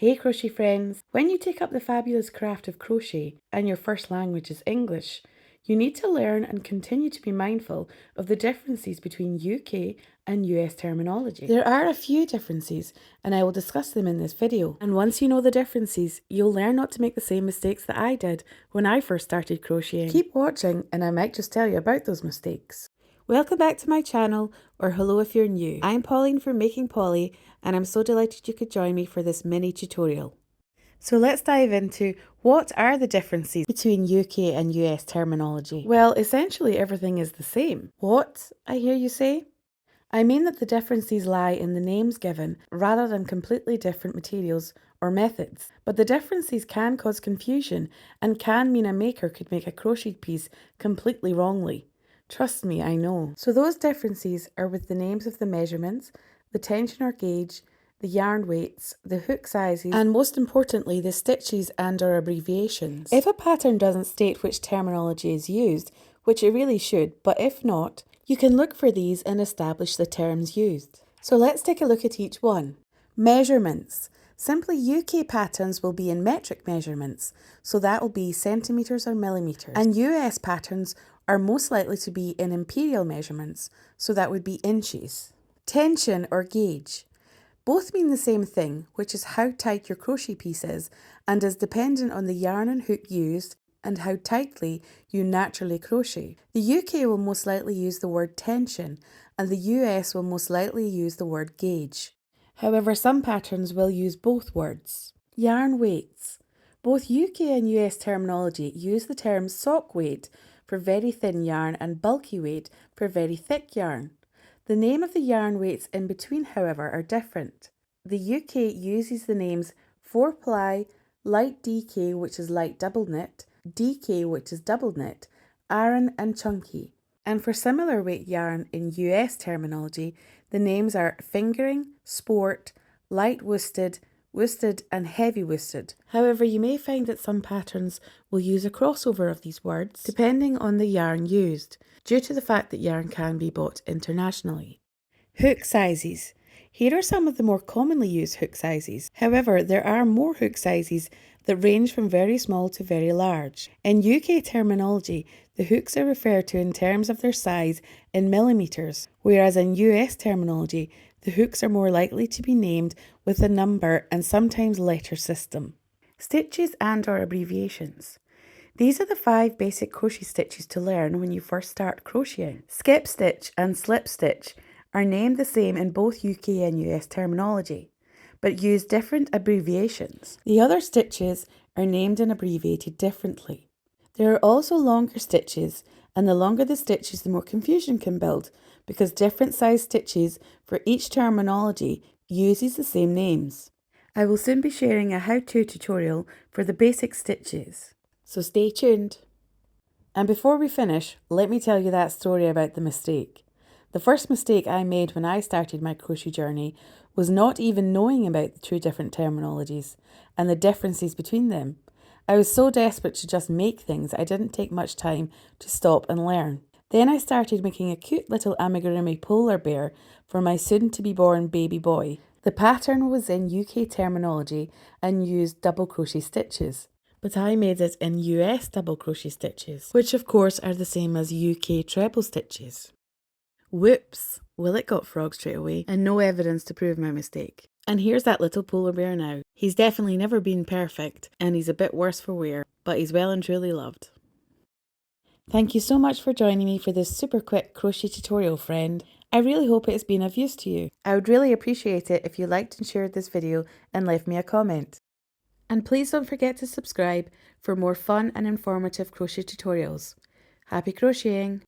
Hey crochet friends! When you take up the fabulous craft of crochet and your first language is English, you need to learn and continue to be mindful of the differences between UK and US terminology. There are a few differences and I will discuss them in this video. And once you know the differences, you'll learn not to make the same mistakes that I did when I first started crocheting. Keep watching and I might just tell you about those mistakes. Welcome back to my channel, or hello if you're new. I'm Pauline from Makingpolly and I'm so delighted you could join me for this mini tutorial. So let's dive into what are the differences between UK and US terminology. Well, essentially everything is the same. What, I hear you say? I mean that the differences lie in the names given rather than completely different materials or methods. But the differences can cause confusion and can mean a maker could make a crochet piece completely wrongly. Trust me, I know. So those differences are with the names of the measurements, the tension or gauge, the yarn weights, the hook sizes, and most importantly, the stitches and or abbreviations. If a pattern doesn't state which terminology is used, which it really should, but if not, you can look for these and establish the terms used. So let's take a look at each one. Measurements. Simply UK patterns will be in metric measurements, so that will be centimetres or millimetres. And US patterns are most likely to be in imperial measurements, so that would be inches. Tension or gauge. Both mean the same thing, which is how tight your crochet piece is and is dependent on the yarn and hook used and how tightly you naturally crochet. The UK will most likely use the word tension and the US will most likely use the word gauge. However, some patterns will use both words. Yarn weights. Both UK and US terminology use the term sock weight for very thin yarn and bulky weight for very thick yarn. The name of the yarn weights in between, however, are different. The UK uses the names 4-ply, light DK, which is light double knit, DK, which is double knit, Aran and chunky. And for similar weight yarn in US terminology, the names are fingering, sport, light worsted, worsted and heavy worsted. However, you may find that some patterns will use a crossover of these words depending on the yarn used, due to the fact that yarn can be bought internationally. Hook sizes. Here are some of the more commonly used hook sizes. However, there are more hook sizes that range from very small to very large. In UK terminology, the hooks are referred to in terms of their size in millimetres, whereas in US terminology, the hooks are more likely to be named with a number and sometimes letter system. Stitches and or abbreviations. These are the 5 basic crochet stitches to learn when you first start crocheting. Skip stitch and slip stitch are named the same in both UK and US terminology, but use different abbreviations. The other stitches are named and abbreviated differently. There are also longer stitches, and the longer the stitches, the more confusion can build, because different size stitches for each terminology uses the same names. I will soon be sharing a how-to tutorial for the basic stitches, so stay tuned. And before we finish, let me tell you that story about the mistake. The first mistake I made when I started my crochet journey was not even knowing about the 2 different terminologies and the differences between them. I was so desperate to just make things, I didn't take much time to stop and learn. Then I started making a cute little amigurumi polar bear for my soon-to-be-born baby boy. The pattern was in UK terminology and used double crochet stitches, but I made it in US double crochet stitches, which of course are the same as UK treble stitches. Whoops! Well, it got frog straight away and no evidence to prove my mistake. And here's that little polar bear now. He's definitely never been perfect and he's a bit worse for wear, but he's well and truly loved. Thank you so much for joining me for this super quick crochet tutorial, friend. I really hope it has been of use to you. I would really appreciate it if you liked and shared this video and left me a comment. And please don't forget to subscribe for more fun and informative crochet tutorials. Happy crocheting!